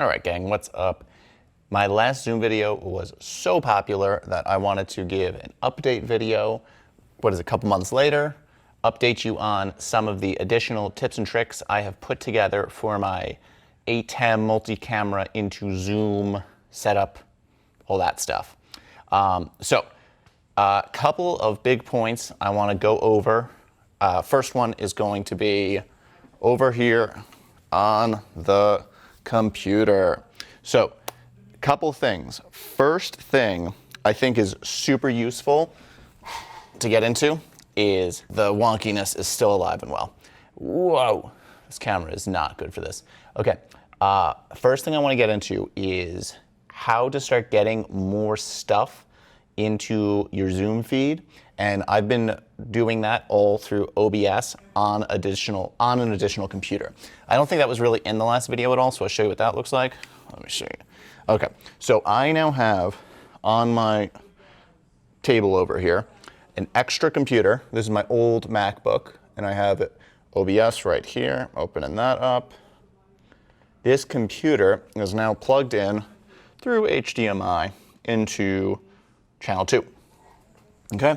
All right, gang, what's up? My last Zoom video was so popular that I wanted to give an update video, a couple months later, update you on some of the additional tips and tricks I have put together for my ATEM multi-camera into Zoom setup, all that stuff. A couple of big points I want to go over. First one is going to be over here on the computer. So, couple things. First thing I think is super useful to get into is the wonkiness is still alive and well. Whoa, this camera is not good for this. Okay, first thing I want to get into is how to start getting more stuff into your Zoom feed, and I've been doing that all through OBS on an additional computer. I don't think that was really in the last video at all, so I'll show you what that looks like. Let me show you. Okay, so I now have on my table over here an extra computer. This is my old MacBook, and I have OBS right here, opening that up. This computer is now plugged in through HDMI into channel 2. Okay,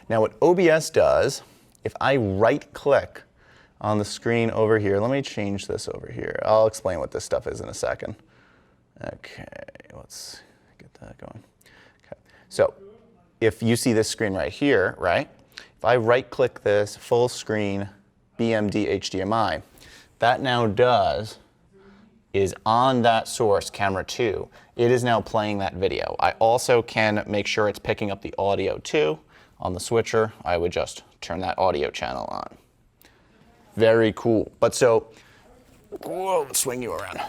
now what OBS does, if I right click on the screen over here, let me change this over here. I'll explain what this stuff is in a second. Okay, let's get that going. Okay, so if you see this screen right here, right? If I right click this full screen BMD HDMI, that now does is on that source, camera 2, it is now playing that video. I also can make sure it's picking up the audio too. On the switcher, I would just turn that audio channel on. Very cool. But so, whoa, swing you around.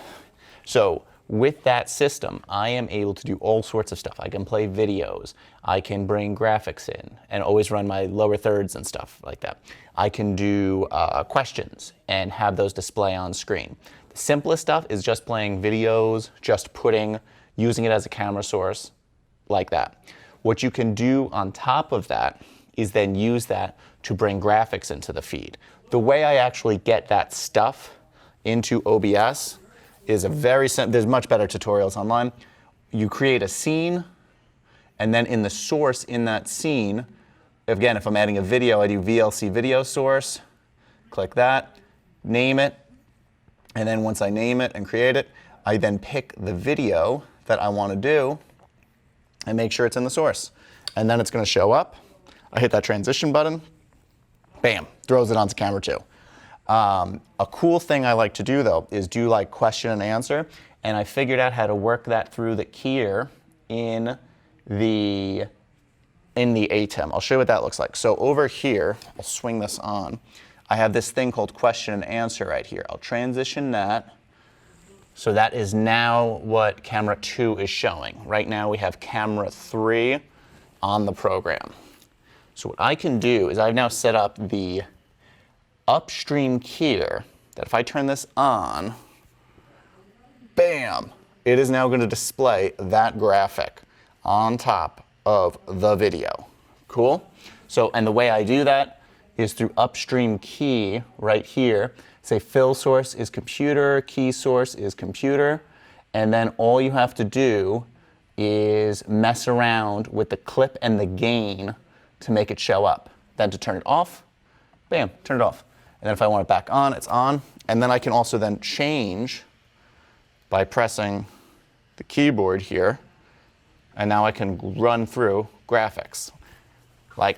So with that system, I am able to do all sorts of stuff. I can play videos, I can bring graphics in, and always run my lower thirds and stuff like that. I can do questions and have those display on screen. The simplest stuff is just playing videos, just using it as a camera source, like that. What you can do on top of that is then use that to bring graphics into the feed. The way I actually get that stuff into OBS is there's much better tutorials online. You create a scene, and then in the source in that scene, again, if I'm adding a video, I do VLC video source, click that, name it, and then once I name it and create it, I then pick the video that I want to do and make sure it's in the source. And then it's going to show up. I hit that transition button, bam, throws it onto camera 2. A cool thing I like to do though is do like question and answer, and I figured out how to work that through the keyer in the ATEM. I'll show you what that looks like. So over here, I'll swing this on. I have this thing called question and answer right here. I'll transition that. So that is now what camera 2 is showing. Right now we have camera 3 on the program. So what I can do is I've now set up the upstream keyer that if I turn this on, bam, it is now going to display that graphic on top of the video. Cool? So, and the way I do that is through upstream key right here. Say fill source is computer, key source is computer, and then all you have to do is mess around with the clip and the gain to make it show up. Then to turn it off, bam, turn it off. And then if I want it back on, it's on. And then I can also then change by pressing the keyboard here, and now I can run through graphics. Like,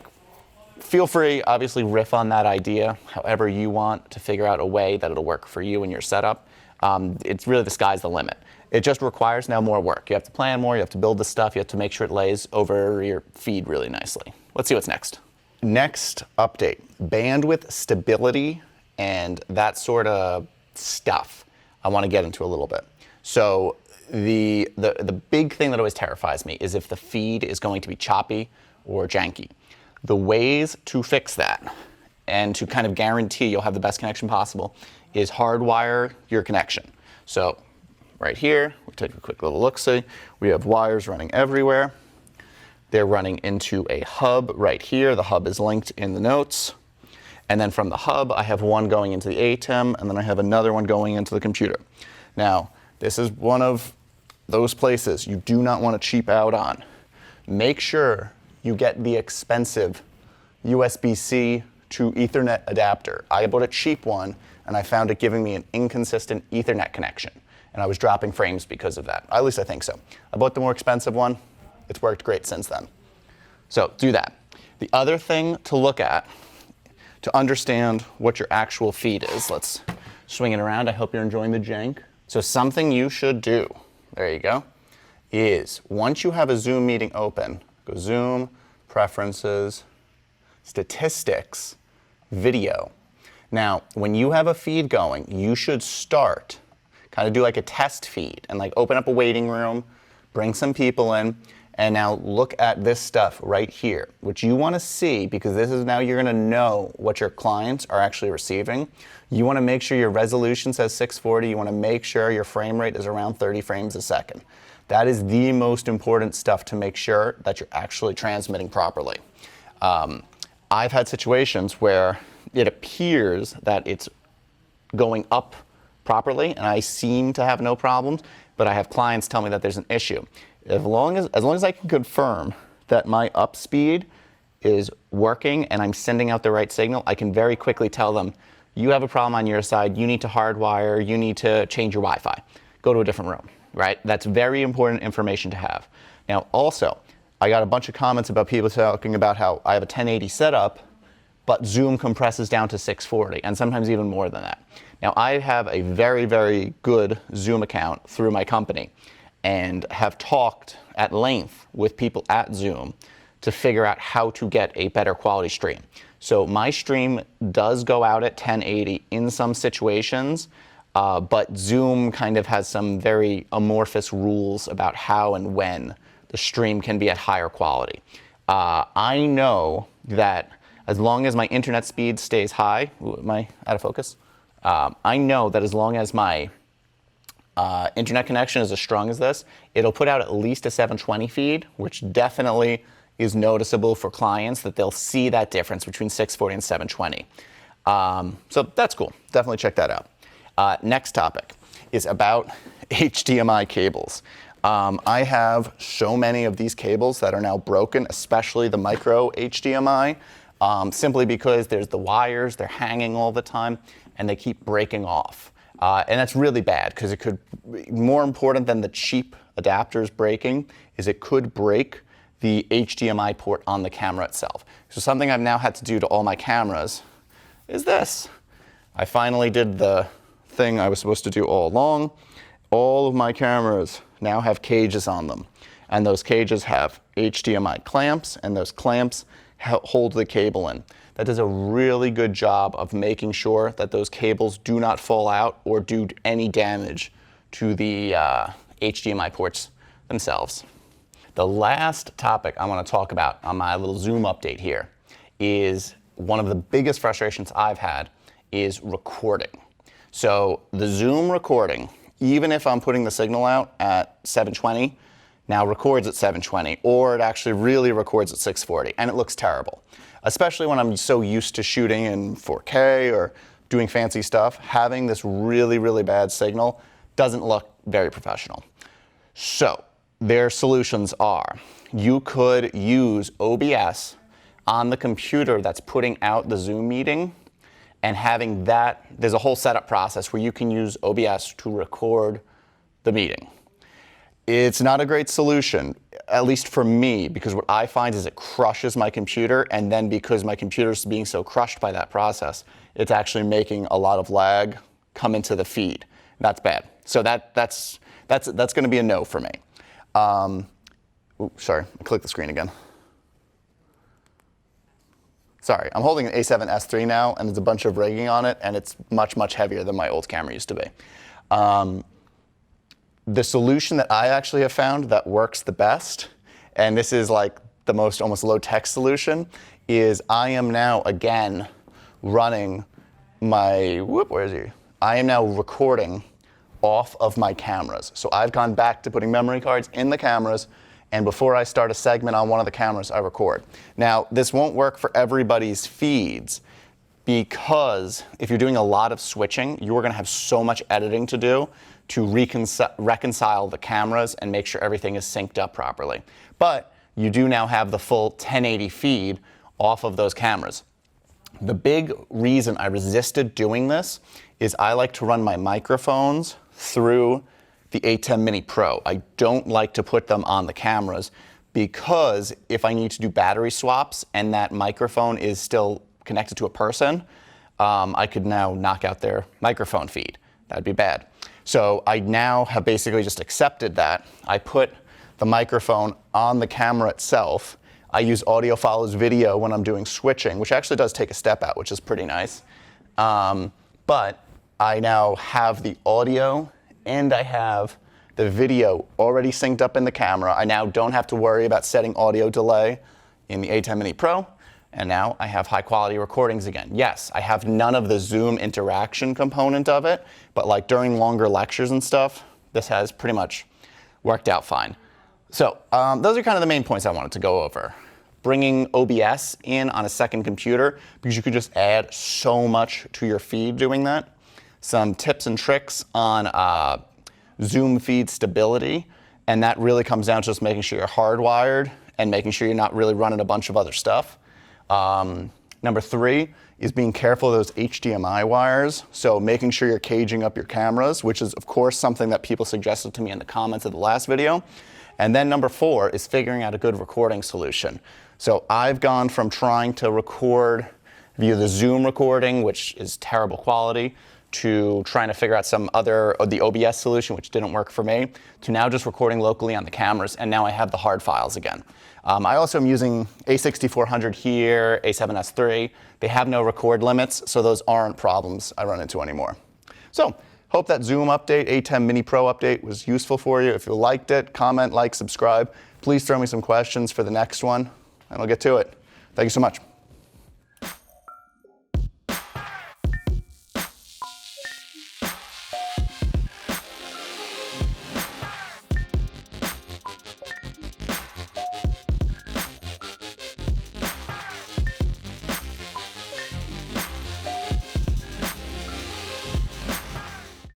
feel free, obviously, riff on that idea however you want to figure out a way that it'll work for you and your setup. It's really the sky's the limit. It just requires now more work. You have to plan more, you have to build the stuff, you have to make sure it lays over your feed really nicely. Let's see what's next. Next update, bandwidth stability and that sort of stuff I want to get into a little bit. So the big thing that always terrifies me is if the feed is going to be choppy or janky. The ways to fix that and to kind of guarantee you'll have the best connection possible is hardwire your connection. So right here, we'll take a quick little look-see. We have wires running everywhere. They're running into a hub right here. The hub is linked in the notes. And then from the hub, I have one going into the ATEM, and then I have another one going into the computer. Now, This is one of those places you do not want to cheap out on. Make sure you get the expensive USB-C to Ethernet adapter. I bought a cheap one, and I found it giving me an inconsistent Ethernet connection. And I was dropping frames because of that. At least I think so. I bought the more expensive one. It's worked great since then. So do that. The other thing to look at to understand what your actual feed is, let's swing it around. I hope you're enjoying the jank. So something you should do, there you go, is once you have a Zoom meeting open, go Zoom, Preferences, Statistics, Video. Now, when you have a feed going, you should start, kind of do like a test feed and like open up a waiting room, bring some people in, and now look at this stuff right here, which you want to see because this is now you're going to know what your clients are actually receiving. You want to make sure your resolution says 640. You want to make sure your frame rate is around 30 frames a second. That is the most important stuff to make sure that you're actually transmitting properly. I've had situations where it appears that it's going up properly, and I seem to have no problems, but I have clients tell me that there's an issue. As long as I can confirm that my up speed is working and I'm sending out the right signal, I can very quickly tell them, you have a problem on your side, you need to hardwire, you need to change your Wi-Fi. Go to a different room, right? That's very important information to have. Now, also, I got a bunch of comments about people talking about how I have a 1080 setup, but Zoom compresses down to 640, and sometimes even more than that. Now, I have a very, very good Zoom account through my company, and have talked at length with people at Zoom to figure out how to get a better quality stream. So my stream does go out at 1080 in some situations, but Zoom kind of has some very amorphous rules about how and when the stream can be at higher quality. I know that as long as my internet speed stays high, am I out of focus? I know that as long as my internet connection is as strong as this, it'll put out at least a 720 feed, which definitely is noticeable for clients that they'll see that difference between 640 and 720. So that's cool. Definitely check that out. Next topic is about HDMI cables. I have so many of these cables that are now broken, especially the micro HDMI, simply because there's the wires, they're hanging all the time, and they keep breaking off. And that's really bad because it could, more important than the cheap adapters breaking, is it could break the HDMI port on the camera itself. So something I've now had to do to all my cameras is this. I finally did the thing I was supposed to do all along. All of my cameras now have cages on them. And those cages have HDMI clamps, and those clamps hold the cable in. That does a really good job of making sure that those cables do not fall out or do any damage to the HDMI ports themselves. The last topic I want to talk about on my little Zoom update here is one of the biggest frustrations I've had is recording. So the Zoom recording, even if I'm putting the signal out at 720, now records at 720, or it actually really records at 640, and it looks terrible. Especially when I'm so used to shooting in 4K or doing fancy stuff, having this really, really bad signal doesn't look very professional. So their solutions are, you could use OBS on the computer that's putting out the Zoom meeting, and having that, there's a whole setup process where you can use OBS to record the meeting. It's not a great solution, at least for me, because what I find is it crushes my computer, and then because my computer's being so crushed by that process, it's actually making a lot of lag come into the feed. That's bad. So that's going to be a no for me. Oops, sorry, I clicked the screen again. Sorry, I'm holding an A7S III now, and there's a bunch of rigging on it, and it's much, much heavier than my old camera used to be. The solution that I actually have found that works the best, and this is like the most almost low-tech solution, is I am now again running my, I am now recording off of my cameras. So I've gone back to putting memory cards in the cameras, and before I start a segment on one of the cameras, I record. Now, this won't work for everybody's feeds. because if you're doing a lot of switching, you're going to have so much editing to do to reconcile the cameras and make sure everything is synced up properly. But you do now have the full 1080 feed off of those cameras. The big reason I resisted doing this is I like to run my microphones through the ATEM Mini Pro. I don't like to put them on the cameras because if I need to do battery swaps and that microphone is still connected to a person, I could now knock out their microphone feed. That'd be bad. So I now have basically just accepted that. I put the microphone on the camera itself. I use audio follows video when I'm doing switching, which actually does take a step out, which is pretty nice. But I now have the audio and I have the video already synced up in the camera. I now don't have to worry about setting audio delay in the ATEM Mini Pro. And now I have high quality recordings again. Yes, I have none of the Zoom interaction component of it, but like during longer lectures and stuff, this has pretty much worked out fine. So those are kind of the main points I wanted to go over. Bringing OBS in on a second computer, because you could just add so much to your feed doing that. Some tips and tricks on Zoom feed stability, and that really comes down to just making sure you're hardwired and making sure you're not really running a bunch of other stuff. Number 3 is being careful of those HDMI wires. So making sure you're caging up your cameras, which is of course something that people suggested to me in the comments of the last video. And then number 4 is figuring out a good recording solution. So I've gone from trying to record via the Zoom recording, which is terrible quality, to trying to figure out some other, the OBS solution, which didn't work for me, to now just recording locally on the cameras, and now I have the hard files again. I also am using A6400 here, A7S III. They have no record limits, so those aren't problems I run into anymore. So, hope that Zoom update, ATEM Mini Pro update was useful for you. If you liked it, comment, like, subscribe. Please throw me some questions for the next one, and I'll get to it. Thank you so much.